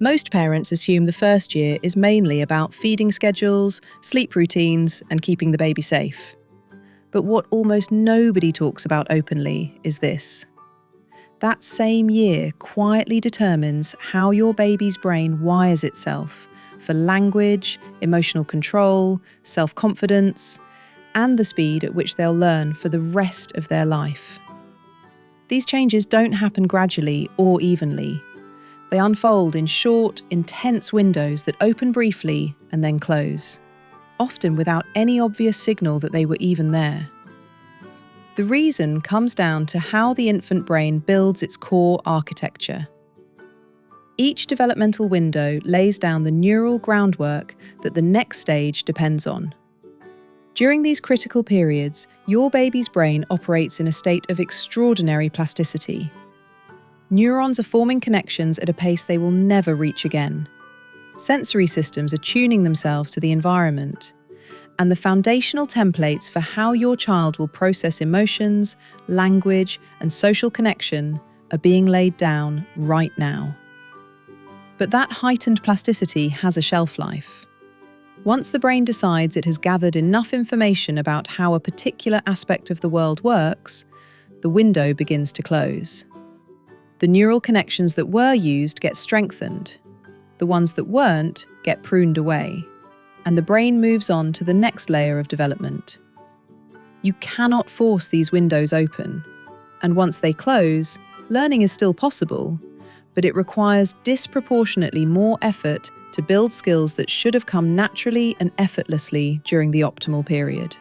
Most parents assume the first year is mainly about feeding schedules, sleep routines, and keeping the baby safe. But what almost nobody talks about openly is this. That same year quietly determines how your baby's brain wires itself for language, emotional control, self-confidence, and the speed at which they'll learn for the rest of their life. These changes don't happen gradually or evenly. They unfold in short, intense windows that open briefly and then close, often without any obvious signal that they were even there. The reason comes down to how the infant brain builds its core architecture. Each developmental window lays down the neural groundwork that the next stage depends on. During these critical periods, your baby's brain operates in a state of extraordinary plasticity. Neurons are forming connections at a pace they will never reach again. Sensory systems are tuning themselves to the environment, and the foundational templates for how your child will process emotions, language, and social connection are being laid down right now. But that heightened plasticity has a shelf life. Once the brain decides it has gathered enough information about how a particular aspect of the world works, the window begins to close. The neural connections that were used get strengthened. The ones that weren't get pruned away. And the brain moves on to the next layer of development. You cannot force these windows open, and once they close, learning is still possible, but it requires disproportionately more effort to build skills that should have come naturally and effortlessly during the optimal period.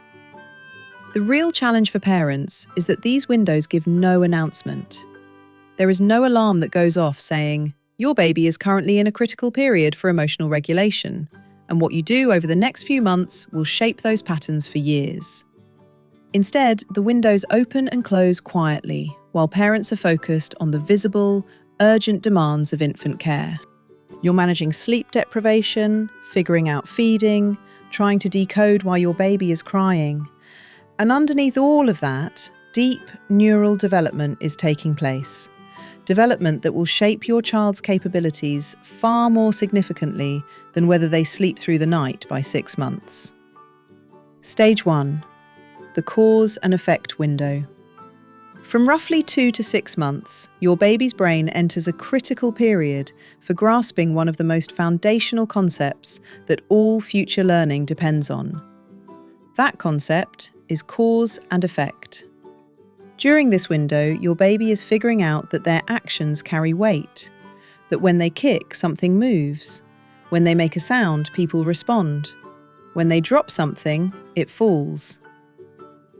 The real challenge for parents is that these windows give no announcement. There is no alarm that goes off saying, "Your baby is currently in a critical period for emotional regulation," and what you do over the next few months will shape those patterns for years. Instead, the windows open and close quietly, while parents are focused on the visible, urgent demands of infant care. You're managing sleep deprivation, figuring out feeding, trying to decode why your baby is crying. And underneath all of that, deep neural development is taking place. Development that will shape your child's capabilities far more significantly than whether they sleep through the night by 6 months. Stage 1. The cause and effect window. From roughly 2 to 6 months, your baby's brain enters a critical period for grasping one of the most foundational concepts that all future learning depends on. That concept is cause and effect. During this window, your baby is figuring out that their actions carry weight, that when they kick, something moves. When they make a sound, people respond. When they drop something, it falls.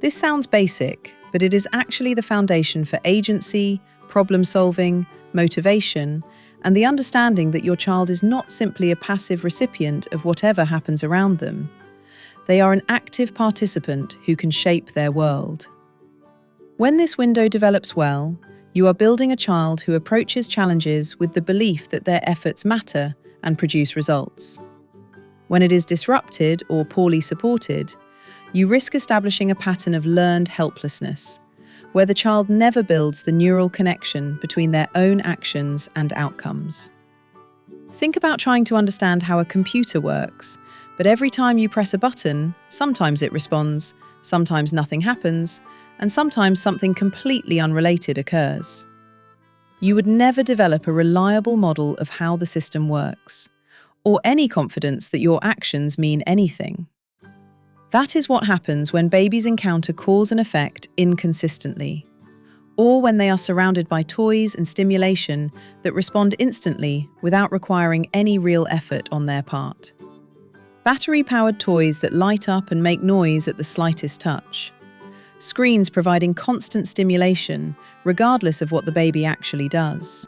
This sounds basic, but it is actually the foundation for agency, problem-solving, motivation, and the understanding that your child is not simply a passive recipient of whatever happens around them. They are an active participant who can shape their world. When this window develops well, you are building a child who approaches challenges with the belief that their efforts matter and produce results. When it is disrupted or poorly supported, you risk establishing a pattern of learned helplessness, where the child never builds the neural connection between their own actions and outcomes. Think about trying to understand how a computer works, but every time you press a button, sometimes it responds, sometimes nothing happens, and sometimes something completely unrelated occurs. You would never develop a reliable model of how the system works, or any confidence that your actions mean anything. That is what happens when babies encounter cause and effect inconsistently, or when they are surrounded by toys and stimulation that respond instantly without requiring any real effort on their part. Battery-powered toys that light up and make noise at the slightest touch. Screens providing constant stimulation, regardless of what the baby actually does.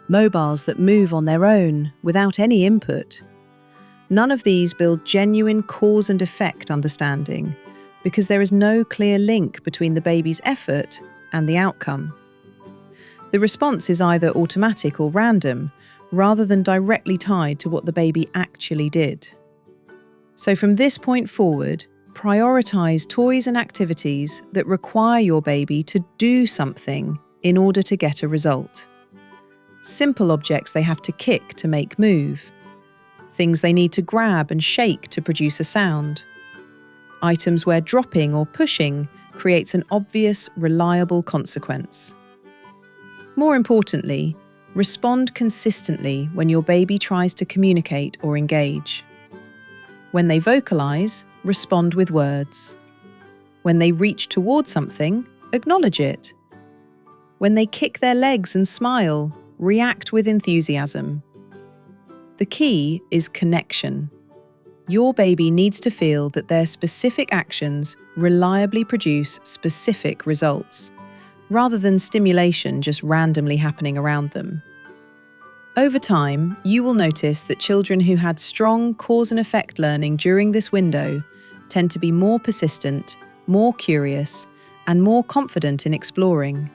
Mobiles that move on their own, without any input. None of these build genuine cause and effect understanding, because there is no clear link between the baby's effort and the outcome. The response is either automatic or random, rather than directly tied to what the baby actually did. So from this point forward, prioritize toys and activities that require your baby to do something in order to get a result. simple objects they have to kick to make move, things they need to grab and shake to produce a sound, items where dropping or pushing creates an obvious, reliable consequence. More importantly, respond consistently when your baby tries to communicate or engage. When they vocalize, respond with words. When they reach towards something, acknowledge it. When they kick their legs and smile, react with enthusiasm. The key is connection. Your baby needs to feel that their specific actions reliably produce specific results, rather than stimulation just randomly happening around them. Over time, you will notice that children who had strong cause and effect learning during this window tend to be more persistent, more curious, and more confident in exploring,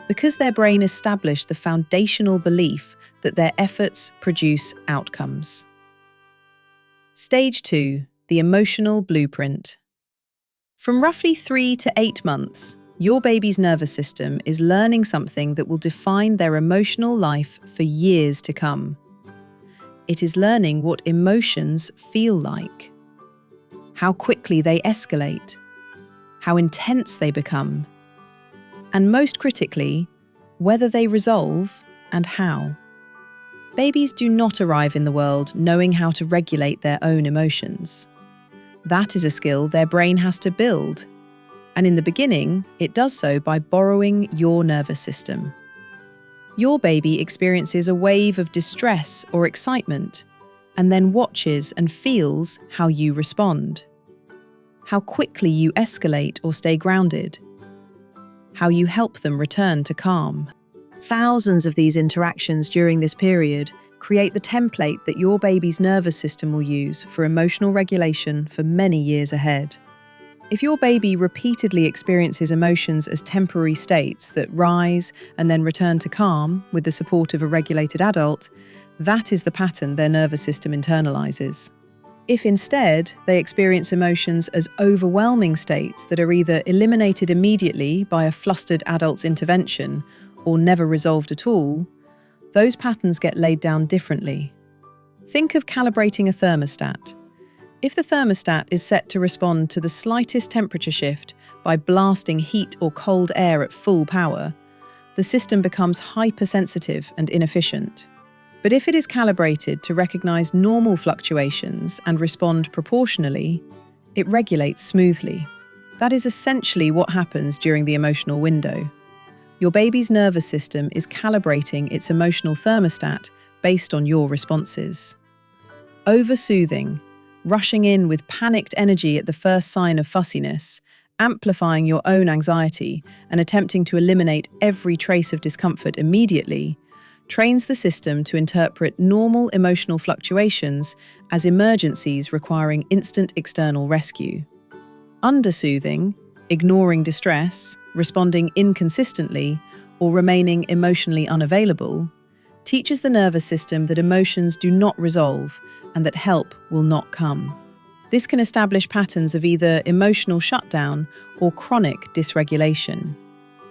because their brain established the foundational belief that their efforts produce outcomes. Stage 2, the emotional blueprint. From roughly 3 to 8 months, your baby's nervous system is learning something that will define their emotional life for years to come. It is learning what emotions feel like, how quickly they escalate, how intense they become, and most critically, whether they resolve and how. Babies do not arrive in the world knowing how to regulate their own emotions. That is a skill their brain has to build. And in the beginning, it does so by borrowing your nervous system. Your baby experiences a wave of distress or excitement, and then watches and feels how you respond. How quickly you escalate or stay grounded. How you help them return to calm. Thousands of these interactions during this period create the template that your baby's nervous system will use for emotional regulation for many years ahead. If your baby repeatedly experiences emotions as temporary states that rise and then return to calm with the support of a regulated adult, that is the pattern their nervous system internalizes. If instead they experience emotions as overwhelming states that are either eliminated immediately by a flustered adult's intervention or never resolved at all, those patterns get laid down differently. Think of calibrating a thermostat. If the thermostat is set to respond to the slightest temperature shift by blasting heat or cold air at full power, the system becomes hypersensitive and inefficient. But if it is calibrated to recognize normal fluctuations and respond proportionally, it regulates smoothly. That is essentially what happens during the emotional window. Your baby's nervous system is calibrating its emotional thermostat based on your responses. Over-soothing, rushing in with panicked energy at the first sign of fussiness, amplifying your own anxiety, and attempting to eliminate every trace of discomfort immediately, trains the system to interpret normal emotional fluctuations as emergencies requiring instant external rescue. Under-soothing, ignoring distress, responding inconsistently, or remaining emotionally unavailable, teaches the nervous system that emotions do not resolve and that help will not come. This can establish patterns of either emotional shutdown or chronic dysregulation.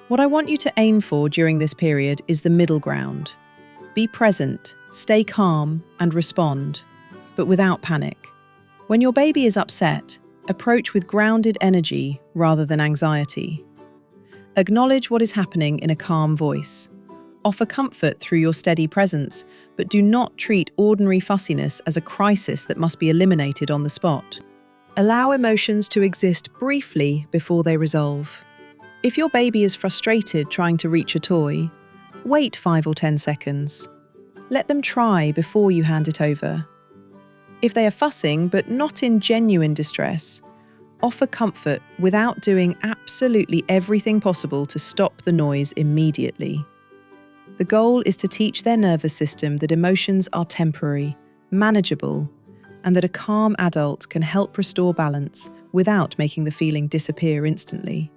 What I want you to aim for during this period is the middle ground. Be present, stay calm, and respond, but without panic. When your baby is upset, approach with grounded energy rather than anxiety. Acknowledge what is happening in a calm voice. Offer comfort through your steady presence, but do not treat ordinary fussiness as a crisis that must be eliminated on the spot. Allow emotions to exist briefly before they resolve. If your baby is frustrated trying to reach a toy, wait 5 or 10 seconds. Let them try before you hand it over. If they are fussing but not in genuine distress, offer comfort without doing absolutely everything possible to stop the noise immediately. The goal is to teach their nervous system that emotions are temporary, manageable, and that a calm adult can help restore balance without making the feeling disappear instantly.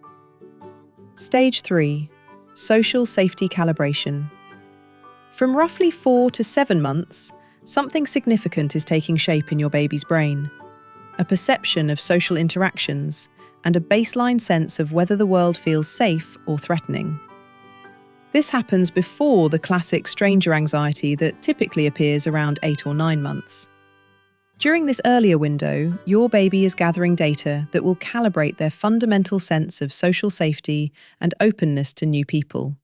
Stage 3. Social safety calibration. From roughly 4 to 7 months, something significant is taking shape in your baby's brain. A perception of social interactions and a baseline sense of whether the world feels safe or threatening. This happens before the classic stranger anxiety that typically appears around 8 or 9 months. During this earlier window, your baby is gathering data that will calibrate their fundamental sense of social safety and openness to new people.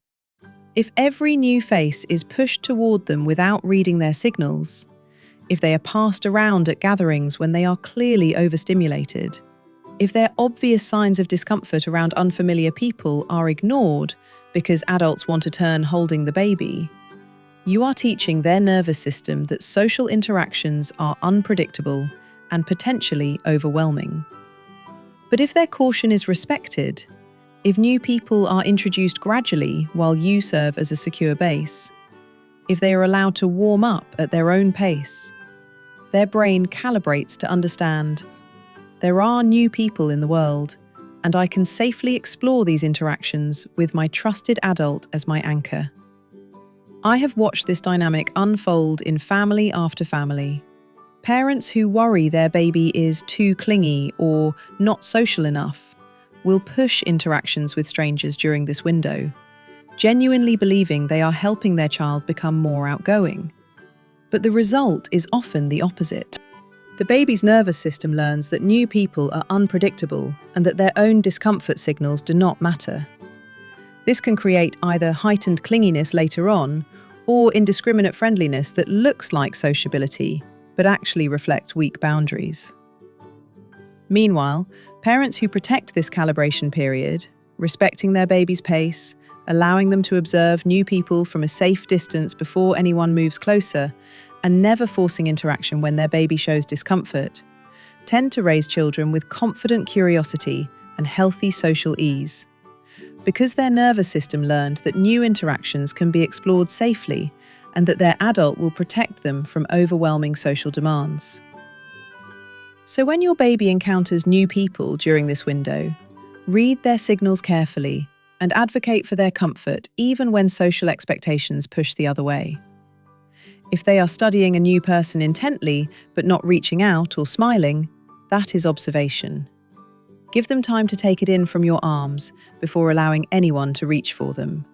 If every new face is pushed toward them without reading their signals, if they are passed around at gatherings when they are clearly overstimulated, if their obvious signs of discomfort around unfamiliar people are ignored because adults want a turn holding the baby, you are teaching their nervous system that social interactions are unpredictable and potentially overwhelming. But if their caution is respected, if new people are introduced gradually while you serve as a secure base, if they are allowed to warm up at their own pace, their brain calibrates to understand there are new people in the world, and I can safely explore these interactions with my trusted adult as my anchor. I have watched this dynamic unfold in family after family. Parents who worry their baby is too clingy or not social enough will push interactions with strangers during this window, genuinely believing they are helping their child become more outgoing. But the result is often the opposite. The baby's nervous system learns that new people are unpredictable and that their own discomfort signals do not matter. This can create either heightened clinginess later on or indiscriminate friendliness that looks like sociability but actually reflects weak boundaries. Meanwhile, parents who protect this calibration period, respecting their baby's pace, allowing them to observe new people from a safe distance before anyone moves closer, and never forcing interaction when their baby shows discomfort, tend to raise children with confident curiosity and healthy social ease. Because their nervous system learned that new interactions can be explored safely and that their adult will protect them from overwhelming social demands. So when your baby encounters new people during this window, read their signals carefully and advocate for their comfort even when social expectations push the other way. If they are studying a new person intently but not reaching out or smiling, that is observation. Give them time to take it in from your arms before allowing anyone to reach for them.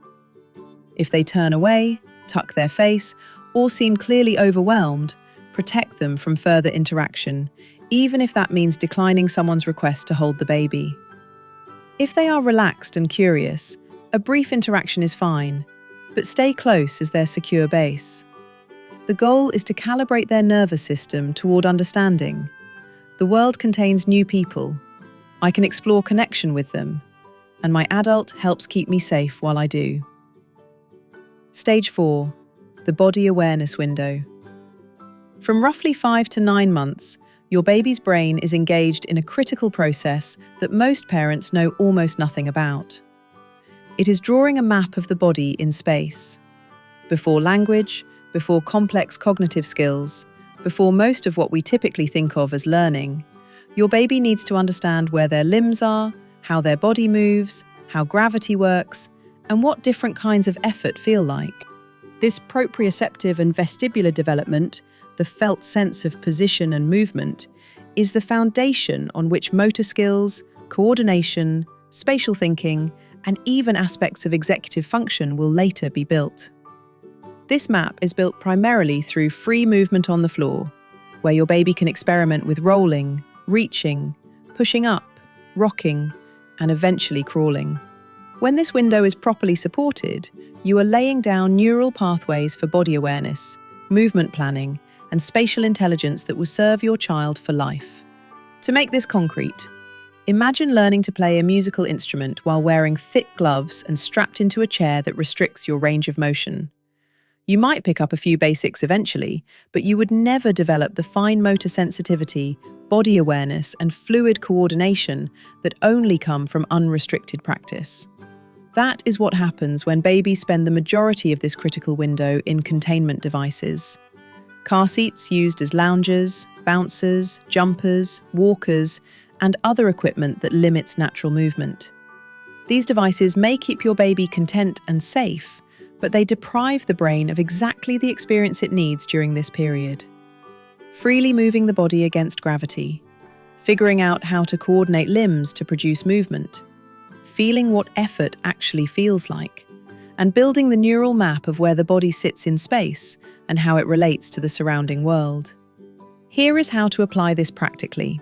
If they turn away, tuck their face, or seem clearly overwhelmed, protect them from further interaction, even if that means declining someone's request to hold the baby. If they are relaxed and curious, a brief interaction is fine, but stay close as their secure base. The goal is to calibrate their nervous system toward understanding. The world contains new people. I can explore connection with them, and my adult helps keep me safe while I do. Stage 4. The body awareness window. From roughly 5 to 9 months, your baby's brain is engaged in a critical process that most parents know almost nothing about. It is drawing a map of the body in space. Before language, before complex cognitive skills, before most of what we typically think of as learning, your baby needs to understand where their limbs are, how their body moves, how gravity works, and what different kinds of effort feel like. This proprioceptive and vestibular development, the felt sense of position and movement, is the foundation on which motor skills, coordination, spatial thinking, and even aspects of executive function will later be built. This map is built primarily through free movement on the floor, where your baby can experiment with rolling, reaching, pushing up, rocking, and eventually crawling. When this window is properly supported, you are laying down neural pathways for body awareness, movement planning, and spatial intelligence that will serve your child for life. To make this concrete, imagine learning to play a musical instrument while wearing thick gloves and strapped into a chair that restricts your range of motion. You might pick up a few basics eventually, but you would never develop the fine motor sensitivity, body awareness, and fluid coordination that only come from unrestricted practice. That is what happens when babies spend the majority of this critical window in containment devices. Car seats used as loungers, bouncers, jumpers, walkers, and other equipment that limits natural movement. These devices may keep your baby content and safe, but they deprive the brain of exactly the experience it needs during this period. Freely moving the body against gravity, figuring out how to coordinate limbs to produce movement, feeling what effort actually feels like, and building the neural map of where the body sits in space and how it relates to the surrounding world. Here is how to apply this practically.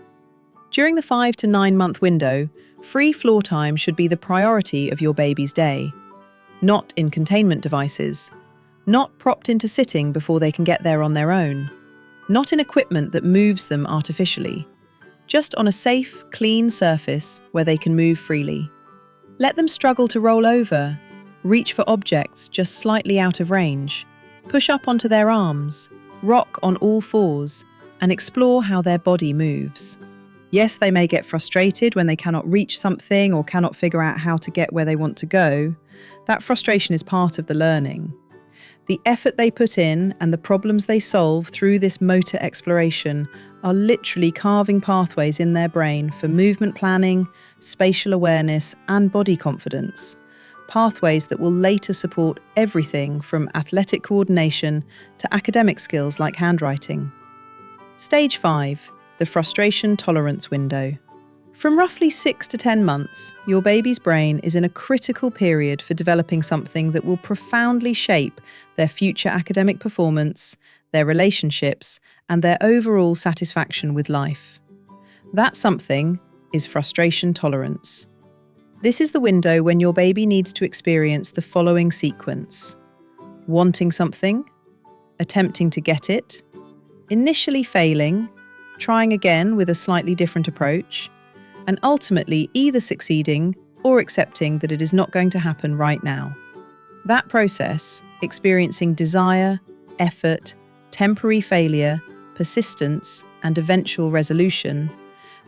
During the 5 to 9 month window, free floor time should be the priority of your baby's day. Not in containment devices. Not propped into sitting before they can get there on their own. Not in equipment that moves them artificially. Just on a safe, clean surface where they can move freely. Let them struggle to roll over, reach for objects just slightly out of range, push up onto their arms, rock on all fours, and explore how their body moves. Yes, they may get frustrated when they cannot reach something or cannot figure out how to get where they want to go. That frustration is part of the learning. The effort they put in and the problems they solve through this motor exploration are literally carving pathways in their brain for movement planning, spatial awareness, and body confidence. Pathways that will later support everything from athletic coordination to academic skills like handwriting. Stage 5. The frustration tolerance window. From roughly 6 to 10 months, your baby's brain is in a critical period for developing something that will profoundly shape their future academic performance, their relationships, and their overall satisfaction with life. That something is frustration tolerance. This is the window when your baby needs to experience the following sequence: wanting something, attempting to get it, initially failing, trying again with a slightly different approach, and ultimately either succeeding or accepting that it is not going to happen right now. That process, experiencing desire, effort, temporary failure, persistence, and eventual resolution,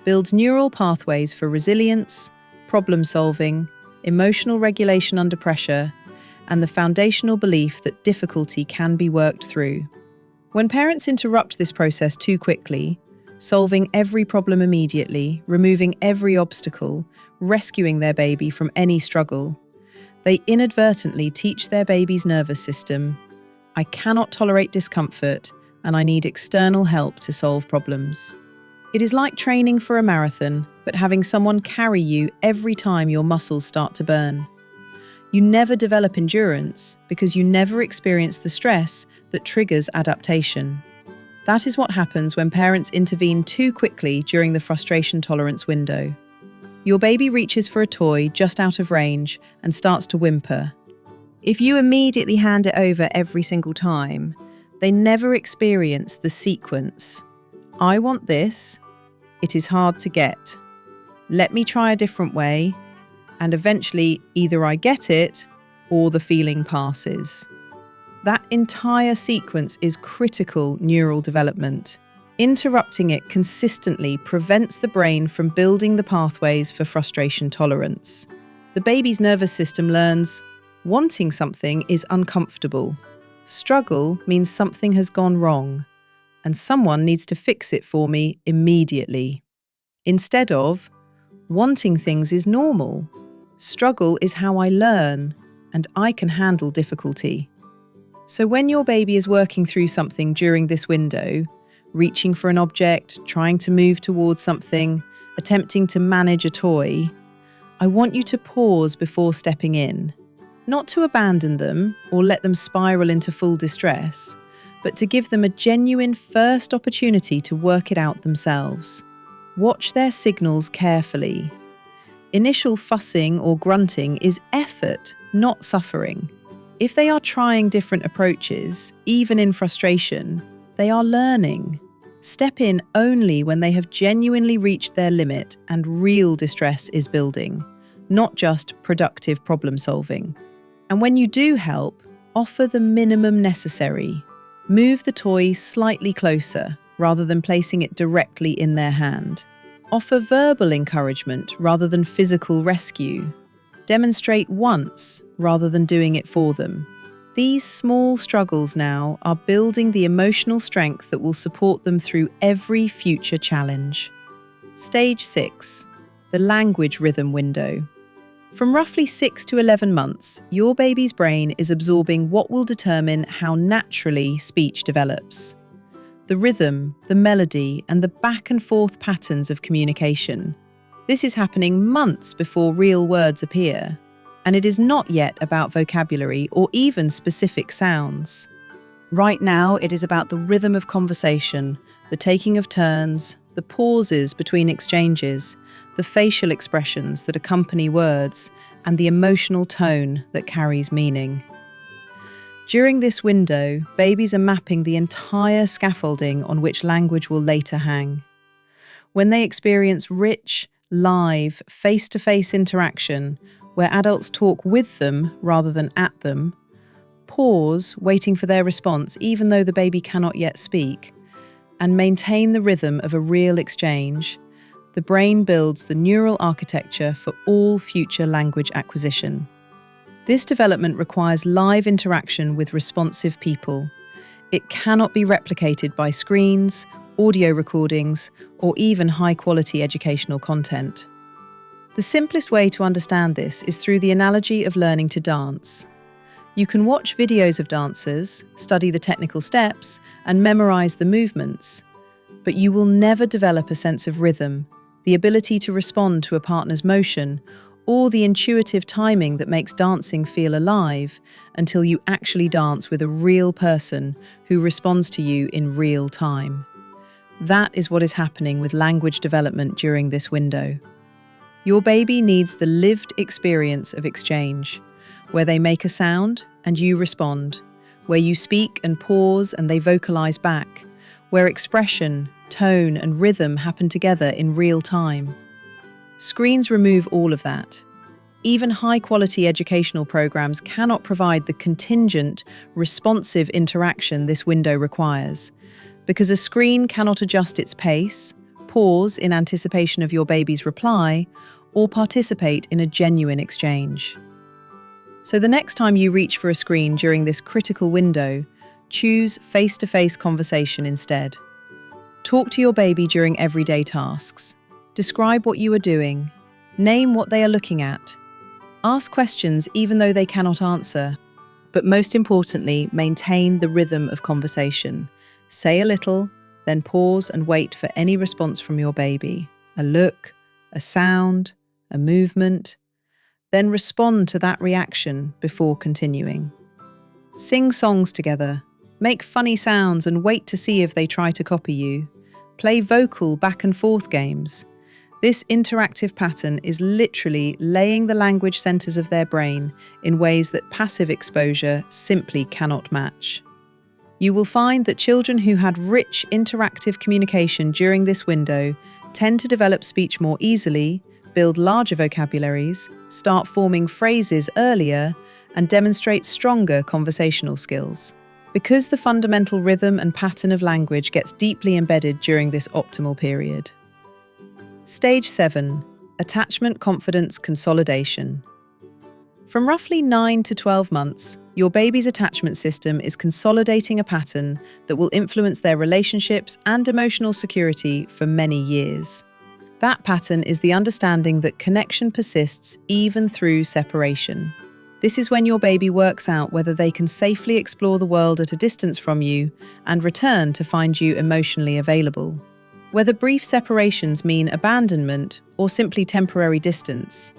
builds neural pathways for resilience, problem solving, emotional regulation under pressure, and the foundational belief that difficulty can be worked through. When parents interrupt this process too quickly, solving every problem immediately, removing every obstacle, rescuing their baby from any struggle, they inadvertently teach their baby's nervous system, I cannot tolerate discomfort and I need external help to solve problems. It is like training for a marathon, but having someone carry you every time your muscles start to burn. You never develop endurance because you never experience the stress that triggers adaptation. That is what happens when parents intervene too quickly during the frustration tolerance window. Your baby reaches for a toy just out of range and starts to whimper. If you immediately hand it over every single time, they never experience the sequence. I want this. It is hard to get. Let me try a different way. And eventually, either I get it or the feeling passes. That entire sequence is critical neural development. Interrupting it consistently prevents the brain from building the pathways for frustration tolerance. The baby's nervous system learns, wanting something is uncomfortable. Struggle means something has gone wrong, and someone needs to fix it for me immediately. Instead of, wanting things is normal. Struggle is how I learn, and I can handle difficulty. So when your baby is working through something during this window, reaching for an object, trying to move towards something, attempting to manage a toy, I want you to pause before stepping in. Not to abandon them or let them spiral into full distress, but to give them a genuine first opportunity to work it out themselves. Watch their signals carefully. Initial fussing or grunting is effort, not suffering. If they are trying different approaches, even in frustration, they are learning. Step in only when they have genuinely reached their limit and real distress is building, not just productive problem solving. And when you do help, offer the minimum necessary. Move the toy slightly closer rather than placing it directly in their hand. Offer verbal encouragement rather than physical rescue. Demonstrate once rather than doing it for them. These small struggles now are building the emotional strength that will support them through every future challenge. Stage 6. The language rhythm window. From roughly 6 to 11 months, your baby's brain is absorbing what will determine how naturally speech develops. The rhythm, the melody, and the back and forth patterns of communication. This is happening months before real words appear. And it is not yet about vocabulary or even specific sounds. Right now, it is about the rhythm of conversation, the taking of turns, the pauses between exchanges, the facial expressions that accompany words, and the emotional tone that carries meaning. During this window, babies are mapping the entire scaffolding on which language will later hang. When they experience rich, live, face-to-face interaction, where adults talk with them rather than at them, pause, waiting for their response even though the baby cannot yet speak, and maintain the rhythm of a real exchange, the brain builds the neural architecture for all future language acquisition. This development requires live interaction with responsive people. It cannot be replicated by screens, audio recordings, or even high-quality educational content. The simplest way to understand this is through the analogy of learning to dance. You can watch videos of dancers, study the technical steps, and memorize the movements, but you will never develop a sense of rhythm, the ability to respond to a partner's motion, or the intuitive timing that makes dancing feel alive until you actually dance with a real person who responds to you in real time. That is what is happening with language development during this window. Your baby needs the lived experience of exchange, where they make a sound and you respond, where you speak and pause and they vocalize back, where expression, tone, and rhythm happen together in real time. Screens remove all of that. Even high-quality educational programs cannot provide the contingent, responsive interaction this window requires, because a screen cannot adjust its pace, pause in anticipation of your baby's reply, or participate in a genuine exchange. So the next time you reach for a screen during this critical window, choose face-to-face conversation instead. Talk to your baby during everyday tasks. Describe what you are doing. Name what they are looking at. Ask questions even though they cannot answer. But most importantly, maintain the rhythm of conversation. Say a little, then pause and wait for any response from your baby. A look, a sound, a movement. Then respond to that reaction before continuing. Sing songs together. Make funny sounds and wait to see if they try to copy you. Play vocal back and forth games. This interactive pattern is literally laying the language centers of their brain in ways that passive exposure simply cannot match. You will find that children who had rich interactive communication during this window tend to develop speech more easily, build larger vocabularies, start forming phrases earlier, and demonstrate stronger conversational skills. Because the fundamental rhythm and pattern of language gets deeply embedded during this optimal period. Stage 7. Attachment Confidence Consolidation. From roughly 9 to 12 months, your baby's attachment system is consolidating a pattern that will influence their relationships and emotional security for many years. That pattern is the understanding that connection persists even through separation. This is when your baby works out whether they can safely explore the world at a distance from you and return to find you emotionally available. Whether brief separations mean abandonment or simply temporary distance,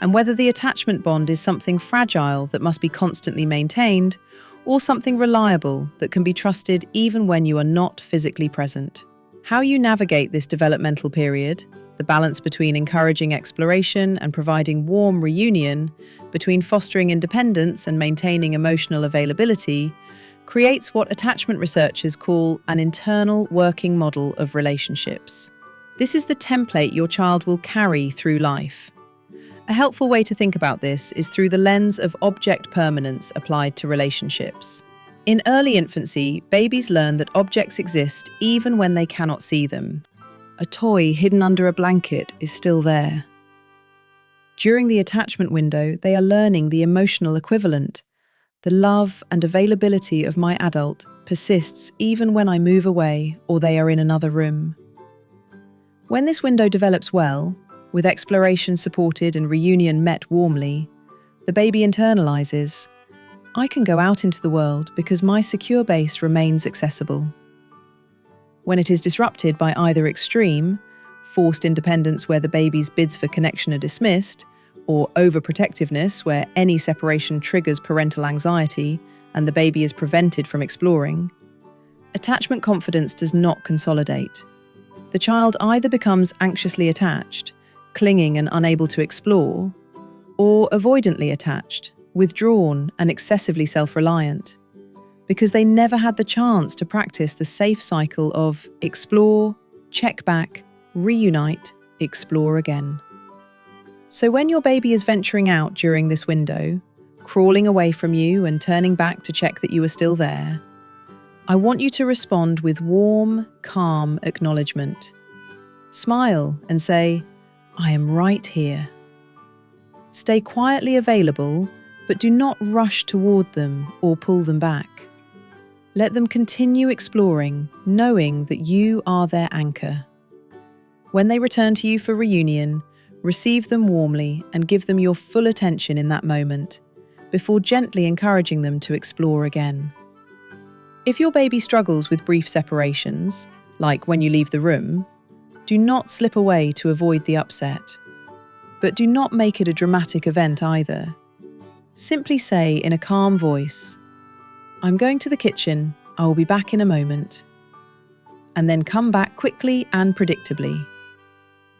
and whether the attachment bond is something fragile that must be constantly maintained, or something reliable that can be trusted even when you are not physically present. How you navigate this developmental period, the balance between encouraging exploration and providing warm reunion, between fostering independence and maintaining emotional availability, creates what attachment researchers call an internal working model of relationships. This is the template your child will carry through life. A helpful way to think about this is through the lens of object permanence applied to relationships. In early infancy, babies learn that objects exist even when they cannot see them. A toy hidden under a blanket is still there. During the attachment window, they are learning the emotional equivalent. The love and availability of my adult persists even when I move away or they are in another room. When this window develops well, with exploration supported and reunion met warmly, the baby internalizes, I can go out into the world because my secure base remains accessible. When it is disrupted by either extreme, forced independence where the baby's bids for connection are dismissed, or overprotectiveness, where any separation triggers parental anxiety and the baby is prevented from exploring, attachment confidence does not consolidate. The child either becomes anxiously attached, clinging and unable to explore, or avoidantly attached, withdrawn and excessively self-reliant, because they never had the chance to practice the safe cycle of explore, check back, reunite, explore again. So when your baby is venturing out during this window, crawling away from you and turning back to check that you are still there, I want you to respond with warm, calm acknowledgement. Smile and say, "I am right here." Stay quietly available, but do not rush toward them or pull them back. Let them continue exploring, knowing that you are their anchor. When they return to you for reunion, receive them warmly and give them your full attention in that moment, before gently encouraging them to explore again. If your baby struggles with brief separations, like when you leave the room, do not slip away to avoid the upset. But do not make it a dramatic event either. Simply say in a calm voice, "I'm going to the kitchen, I will be back in a moment." And then come back quickly and predictably.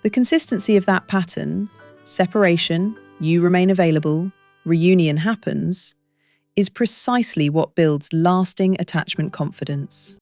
The consistency of that pattern, separation, you remain available, reunion happens, is precisely what builds lasting attachment confidence.